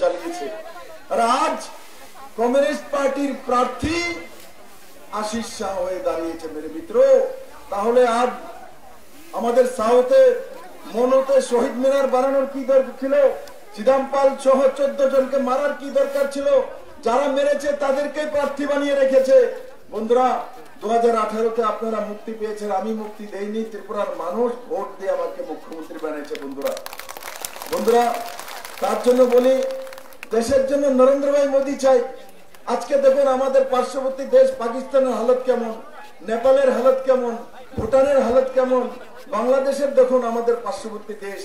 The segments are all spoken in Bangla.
চালিয়েছে। আর আজ কমিউনিস্ট পার্টির প্রার্থী আশিস শাহ হয়ে দাঁড়িয়েছে মেরে মিত্র। তাহলে আজ আমাদের সাউথে মনোতে শহীদ মিনার বানানোর কি দরকার ছিল? চিদাম্পাল সহ 14 জনকে মারার কি দরকার ছিল? যারা মেরেছে তাদেরকে প্রার্থী বানিয়ে রেখেছে। বন্ধুরা, 2018-তে আপনারা মুক্তি পেয়েছেন, আমি মুক্তি দেইনি। ত্রিপুরার মানুষ ভোট দিয়ে আমাকে মুখ্যমন্ত্রী বানিয়েছে। বন্ধুরা, তার জন্য বলি, দেশের জন্য নরেন্দ্র ভাই মোদী চাই। আজকে দেখুন আমাদের পার্শ্ববর্তী দেশ পাকিস্তানের হালত কেমন, নেপালের হালত কেমন, ভুটানের হালত কেমন, বাংলাদেশের দেখুন আমাদের পার্শ্ববর্তী দেশ।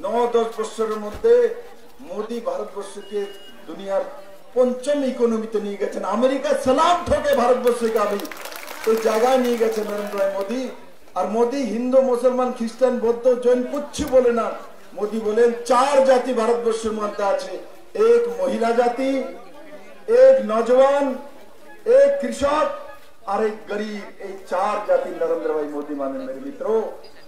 9-10 বছরের মধ্যে মোদী ভারতবর্ষকে দুনিয়ার 5ম ইকোনমিতে নিয়ে গেছেন। আমেরিকা সালাম ঠকে ভারতবর্ষকে আমি ওই জায়গায় নিয়ে গেছেন নরেন্দ্র ভাই মোদী। আর মোদী হিন্দু, মুসলমান, খ্রিস্টান, বৌদ্ধ, জৈন কুচ্ছু বলে না। মোদী বলেন 4 জাতি ভারতবর্ষের মধ্যে আছে, এক মহিলা জাতি, এক নজওয়ান, এক কৃষক আর এক গরিব। এই 4 জাতি নরেন্দ্র ভাই মোদী মানেন মেরে মিত্র।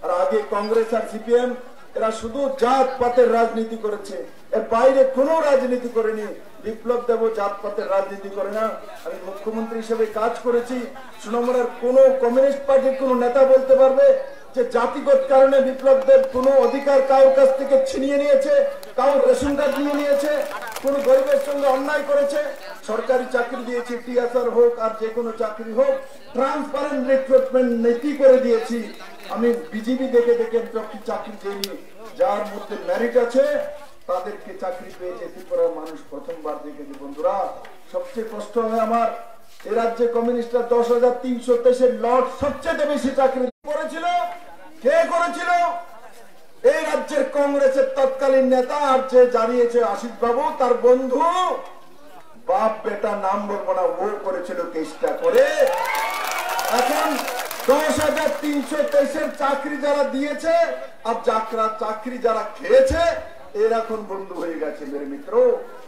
আর আগে কংগ্রেস আর সিপিএম এরা শুধু জাত পাতের রাজনীতি করেছে, এর বাইরে কোনো রাজনীতি করেনি। বিপ্লব দেব জাত পাতের রাজনীতি করে না। আমি মুখ্যমন্ত্রী হিসেবে কাজ করেছি। সুনামুড়ার কোন কমিউনিস্ট পার্টির কোন নেতা বলতে পারবে যে জাতিগত কারণে বিপ্লব দেব কোন অধিকার কারোর কাছ থেকে ছিনিয়ে নিয়েছে, কারোর রেশন কার্ড নিয়ে নিয়েছে, কোন গরিবের সঙ্গে অন্যায় করেছে? সরকারি চাকরি দিয়েছি, টিএসআর হোক আর যে কোনো চাকরি হোক, ট্রান্সপারেন্ট রিক্রুটমেন্ট নীতি করে দিয়েছি। আমি বিজেপি দেখে দেখে চাকরি দিইনি। যার মধ্যে মেরিট আছে তাদেরকে চাকরি পেয়েছে ত্রিপুরার মানুষ প্রথমবার দেখেছে। বন্ধুরা, সবচেয়ে কষ্ট হয় আমার, এ রাজ্যে কমিউনিস্টরা 10,323 লট সবচেয়ে বেশি চাকরি করেছিল। কে করেছিল? এই রাজ্যের কংগ্রেসের তৎকালীন নেতা আর যে জানিয়েছে আশিস বাবু, তার বন্ধু, বাপ বেটা নাম বলবো না, ও করেছিল কেসটা করে। এখন 10,323 চাকরি যারা দিয়েছে আর চাকরি যারা খেয়েছে এর এখন বন্ধু হয়ে গেছে মেরে মিত্র।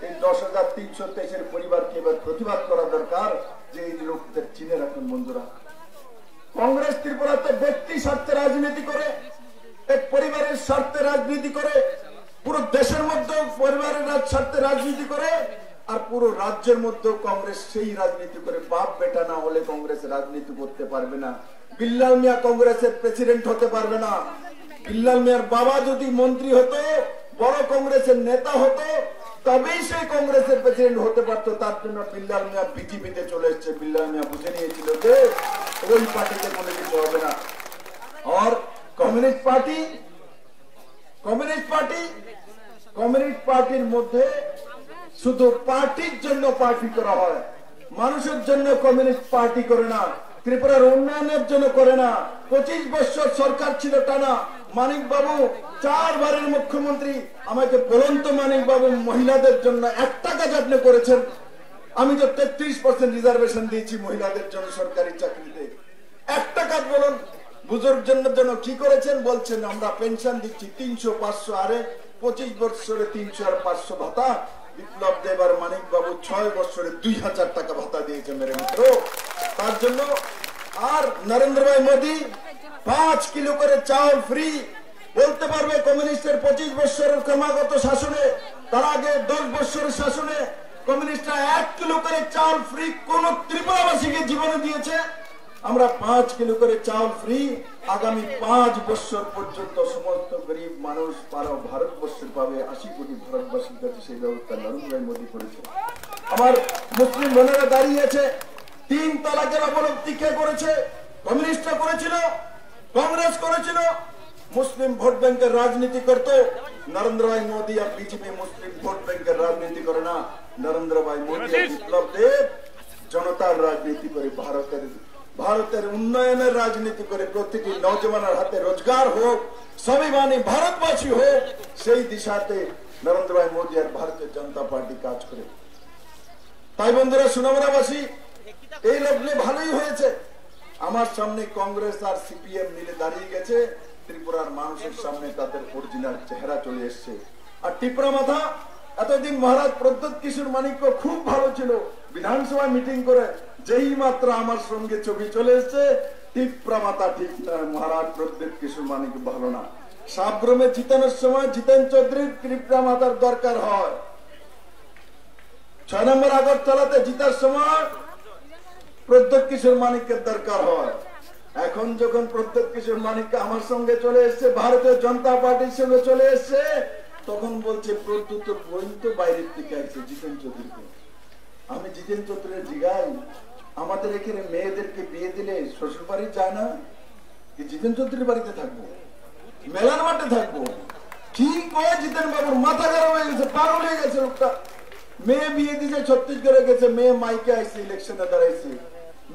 এই 10,323 পরিবারকে এবার প্রতিবাদ করা দরকার যে এই লোকদের চিনে রাখুন। বন্ধুরা, কংগ্রেস ত্রিপুরাতে ব্যক্তি স্বার্থে রাজনীতি করে, এক পরিবারের স্বার্থে রাজনীতি করে, পুরো দেশের মধ্যে পরিবারের স্বার্থে রাজনীতি করে, আর পুরো রাজ্যের মধ্যে কংগ্রেস সেই রাজনীতি করে। বাপ বেটা না হলে কংগ্রেস রাজনীতি করতে পারবে না। বিল্লাল মিয়া কংগ্রেসের প্রেসিডেন্ট হতে পারবে না। বিল্লাল মিয়ার বাবা যদি মন্ত্রী হতো, বড় কংগ্রেসের নেতা হতো, তবেই সেই কংগ্রেসের প্রেসিডেন্ট হতে পারতো। তার জন্য বিল্লাল মিয়া বিজেপিতে চলে এসছে। বিল্লাল মিয়া বুঝে নিয়েছিল যে ওই পার্টিতে কোনো কিছু হবে না। আর কমিউনিস্ট পার্টির মধ্যে শুধু পার্টির জন্য পার্টি করা হয়, মানুষের জন্য কমিউনিস্ট পার্টি করে না, ত্রিপুরার উন্নয়নের জন্য করে না। 25 বছর সরকার ছিল টানা। মানিক বাবু 4 বারের মুখ্যমন্ত্রী। আমাকে বলুন তো মানিক বাবু, মহিলাদের জন্য 1 টাকা আপনি করেছেন? আমি তো 33% রিজার্ভেশন দিয়েছি মহিলাদের জন্য সরকারি চাকরিতে। 1 টাকা বলুন বুজুর্গদের জন্য কি করেছেন? বলছেন আমরা পেনশন দিচ্ছি 300-500, আরে 25 বছরে 300 আর 500 ভাতা। বিপ্লব দেব আর মানিক বাবু 6 বছরে 2000 টাকা ভাতা দিয়েছে মেরে মিত্র। তার জন্য আর নরেন্দ্র ভাই মোদী 5 কিলো করে চাউল ফ্রি। বলতে পারবে কমিউনিস্টের 25 বছরের ক্রমাগত শাসনে, তার আগে 10 বছরের শাসনে কমিউনিস্টরা 1 কিলো করে চাউল ফ্রি কোন ত্রিপুরাবাসীকে জীবনে দিয়েছে? আমরা 5 কিলো করে চাউল ফ্রি আগামী 5 বছর পর্যন্ত সমস্ত গরিব মানুষ পারা ভারতবর্ষের পাবে। 80 কোটি ভারতবাসীর কাছে সেই ব্যবস্থা নরেন্দ্র ভাই মোদী করেছে। আমার মুসলিম বোনেরা দাঁড়িয়েছে, 3 তালাকের অবলম্বী কে করেছে? কমিউনিস্টরা করেছিল, কংগ্রেস করেছিল। মুসলিম ভোট ব্যাংকের রাজনীতি করতো নরেন্দ্র ভাই মোদী আর বিজেপি। মুসলিম ভোট ব্যাংকের রাজনীতি করে না নরেন্দ্র ভাই মোদী আর বিপ্লব দেব। জনতার রাজনীতি করে, ভারতের উন্নয়নের রাজনীতি করে, প্রত্যেকটি নওজওয়ানের হাতে রোজগার হোক, স্বাভিমানী ভারতবাসী হোক, সেই দিশাতে নরেন্দ্র ভাই মোদী আর ভারতীয় জনতা পার্টি কাজ করে। তাই বন্ধুরা, সুনামুড়াবাসী, এই লগ্নে ভালোই হয়েছে। আমার সামনে কংগ্রেস আর সিপিএম মিলে দাঁড়িয়ে গেছে। ত্রিপুরার মানুষের সামনে তাদের অরিজিনাল চেহারা চলে এসছে। আর টিপরা মাথা, এতদিন মহারাজ প্রদ্যোৎ কিশোর মানিক্য খুব ভালো ছিল। বিধানসভায় মিটিং করে যেই মাত্র আমার সঙ্গে ছবি চলে এসছে, টিপরা মাথা ঠিক না, মহারাজ প্রদ্যোৎ কিশোর মানিক্য ভালো না। সাবগ্রামে জিতানোর সময় জিতেন চৌধুরীর টিপরা মাথার দরকার হয়। 6 নম্বর আগরতলাতে জিতার সময় প্রদ্যোৎ কিশোর মানিকের দরকার হয়। এখন যখন প্রদ্যোৎ কিশোর মানিক আমার সঙ্গে চলে এসছে, ভারতীয় জনতা পার্টির সঙ্গে চলে এসছে, তখন বলছে প্রদ্যোৎ বোন তো বাইরের দিকে আসছে জিতেন চৌধুরীকে। আমি জিতেন চৌধুরীর জিগাই, আমাদের এখানে মেয়েদেরকে বিয়ে দিলে শ্বশুর বাড়ি যায় না, জিতেন চৌধুরীর বাড়িতে থাকবো, মেলার মাঠে থাকবো? কি কয় জিতেন বাবুর মাথা খারাপ হয়ে গেছে, পাগল হয়ে গেছে লোকটা। মেয়ে বিয়ে দিয়েছে, ছত্তিশগড়ে গেছে, মেয়ে মাইকে আসছে, ইলেকশনে দাঁড়াইছে।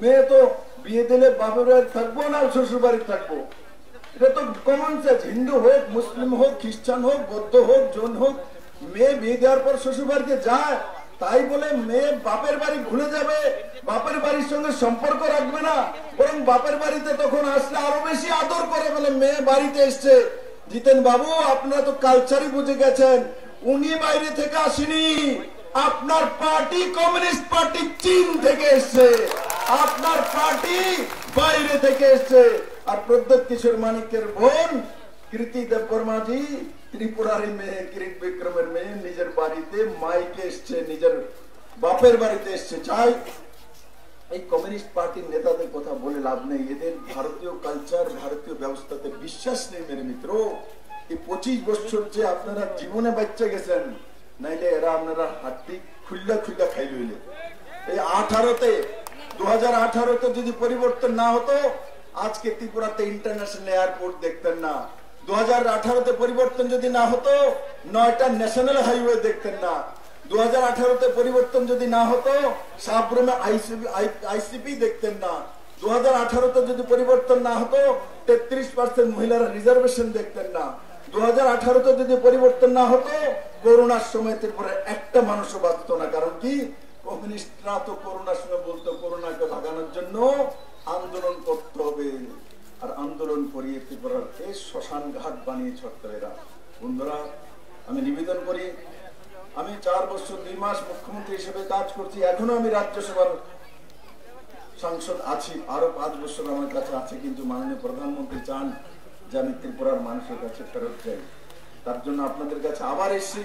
মেয়ে তো বিয়ে দিলে বাপের বাড়ি থাকবো না শ্বশুর বাড়ি থাকবো? এটা তো কমন সেন্স। হিন্দু হোক, মুসলিম হোক, খ্রিস্টান হোক, বৌদ্ধ হোক, জৈন হোক, মেয়ে বিয়ে দেওয়ার পর শ্বশুর বাড়িতে যায়, তাই বলে মেয়ে বাপের বাড়ি ভুলে যাবে, বাপের বাড়ির সঙ্গে সম্পর্ক রাখবে না, বরং বাপের বাড়িতে তখন আসলে আরো বেশি আদর করে বলে মেয়ে বাড়িতে এসছে। জিতেন বাবু, আপনারা তো কালচারই বুঝে গেছেন, উনি বাইরে থেকে আসেনি, আপনার পার্টি কমিউনিস্ট পার্টি চীন থেকে এসছে, আপনার পার্টি বাইরে থেকে এসছে। আর প্রদ্যোৎ কিশোর মানিকের বোন কৃতি দেববর্মাজি ত্রিপুরারি মেয়ে, কিরিট বিক্রমের মেয়ে, নিজের বাড়িতে মাইকে এসছে, নিজের বাপের বাড়িতে এসছে। চাই এই কমিউনিস্ট পার্টির নেতাদের কথা বলে লাভ নেই, এদের ভারতীয় কালচার, ভারতীয় ব্যবস্থাতে বিশ্বাস নেই মেরে মিত্র। এই 25 বছর যে আপনারা জীবনে বাচ্চা গেছেন, নাইলে এরা আপনারা হাড্ডি খুল্লা খুল্লা খাই রইলে। এই 2018-তে যদি পরিবর্তন না হতো, আজকে ত্রিপুরাতে ইন্টারন্যাশনাল এয়ারপোর্ট দেখতেন না। 2018-তে পরিবর্তন যদি না হতো, 9টা ন্যাশনাল হাইওয়ে দেখতেন না। 2018-তে পরিবর্তন যদি না হতো, সাবরুমে আইসিপি দেখতেন না। 2018-তে যদি পরিবর্তন না হতো, 33% মহিলারা রিজার্ভেশন দেখতেন না। 2018-তে যদি পরিবর্তন না হতো, করোনার সময় ত্রিপুরায় একটা মানুষও বাঁচত না। কারণ কি? কমিউনিস্টরা তো করোনার সময় বলতো করোনাকে ভাগানোর জন্য আন্দোলন করতে হবে, আর আন্দোলন করিয়ে ত্রিপুরার এই শ্মশান ঘাট বানিয়ে ছড়তো এরা। বন্ধুরা, আমি নিবেদন করি, আমি 4 বছর 2 মাস মুখ্যমন্ত্রী হিসেবে কাজ করছি, এখনো আমি রাজ্যসভার সাংসদ আছি, আরো 5 বছর আমার কাছে আছে। কিন্তু মাননীয় প্রধানমন্ত্রী চান যে আমি ত্রিপুরার মানুষের কাছে ফেরত যাই। তার জন্য আপনাদের কাছে আবার এসেছি,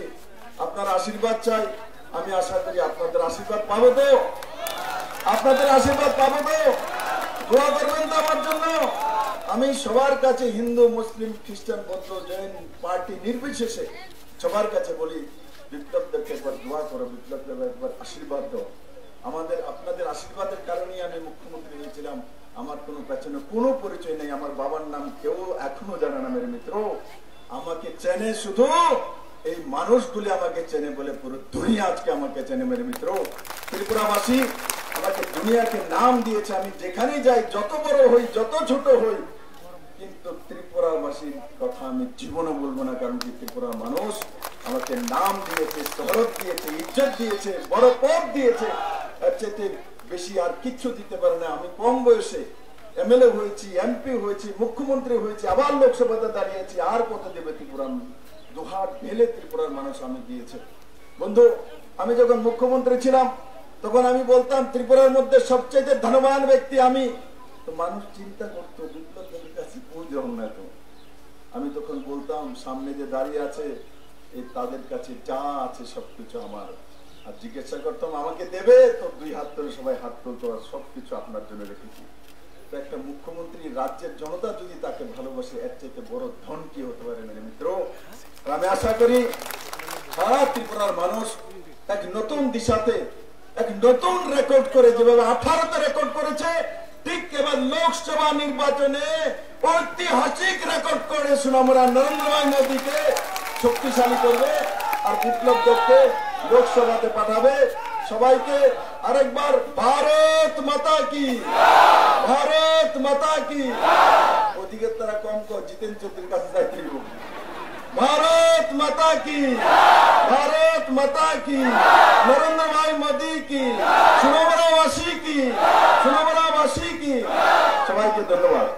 আপনার আশীর্বাদ চাই। আমি আশা করি আপনাদের আশীর্বাদ পাবো তো, আপনাদের আশীর্বাদ পাবো তো, দোয়া করবেন তো আমার জন্য। আমি সবার কাছে, হিন্দু, মুসলিম, খ্রিস্টান, বৌদ্ধ, জৈন, পার্টি নির্বিশেষে সবার কাছে বলি, বিপ্লব দেবকে একবার দোয়া করো, বিপ্লব দেব একবার আশীর্বাদ দাও। আপনাদের আশীর্বাদের কারণেই আমি মুখ্যমন্ত্রী হয়েছিলাম। আমার কোনো পেছনে কোনো পরিচয় নেই, আমার বাবার নাম কেউ এখনো জানে না মেরে মিত্র। আমাকে চেনে শুধু এই মানুষগুলি, আমাকে চেনে বলে পুরো দুনিয়া আজকে আমাকে চেনে মেরে মিত্র। ত্রিপুরাবাসী আমাকে দুনিয়াকে নাম দিয়েছে, আমি যেখানেই যাই, যত বড় হই, যত ছোট হই, কিন্তু ত্রিপুরাবাসীর কথা আমি জীবনে বলবো না। কারণ কি? ত্রিপুরার মানুষ আমাকে নাম দিয়েছে, শহরত দিয়েছে, ইজ্জত দিয়েছে, বড় পদ দিয়েছে, এর চাইতে বেশি আর কিচ্ছু দিতে পারে না। আমি কম বয়সে এমএলএ হয়েছি, এমপি হয়েছি, মুখ্যমন্ত্রী হয়েছি, আবার লোকসভাতে দাঁড়িয়েছি, আর কত দেবে ত্রিপুরা? দুহাত ঢেলে ত্রিপুরার মানুষ আমি দিয়েছে। বন্ধু, আমি যখন মুখ্যমন্ত্রী ছিলাম, তখন আমি বলতাম ত্রিপুরার মধ্যে সবচেয়ে ধনবান ব্যক্তি আমি। তো মানুষ চিন্তা করতো বিপ্লব দেবের কাছে পৌঁছাম না। তো আমি তখন বলতাম, সামনে যে দাঁড়িয়ে আছে এই তাদের কাছে যা আছে সবকিছু আমার। আর জিজ্ঞাসা করতাম আমাকে দেবে, তো 2 হাত ধরে সবাই হাত তুলতো, আর সবকিছু আপনার জন্য রেখেছি। তো একটা মুখ্যমন্ত্রী, রাজ্যের জনতা যদি তাকে ভালোবাসে, এর চাইতে বড় ধন কি হতে পারে মেরে মিত্র? আমি আশা করি সারা ত্রিপুরার মানুষ এক নতুন দিশাতে, এক নতুন রেকর্ড করে, যেভাবে 18-তে রেকর্ড করেছে, ঠিক এবার লোকসভা নির্বাচনে ঐতিহাসিক রেকর্ড করে আমরা নরেন্দ্র মোদীকে শক্তিশালী করবে, আর বিপ্লব দেবকে লোকসভাতে পাঠাবে। সবাইকে আরেকবার ভারত মাতা কি, ভারত মাতা কি। ওদিকে তারা কম কর, জিতেন চৌধুরীর কাছে যাই ফিরব। भारत माता की, भारत माता की, नरेंद्र भाई मोदी की, सुनोबरावासी की, सुनोबरावासी की। सबाई के धन्यवाद।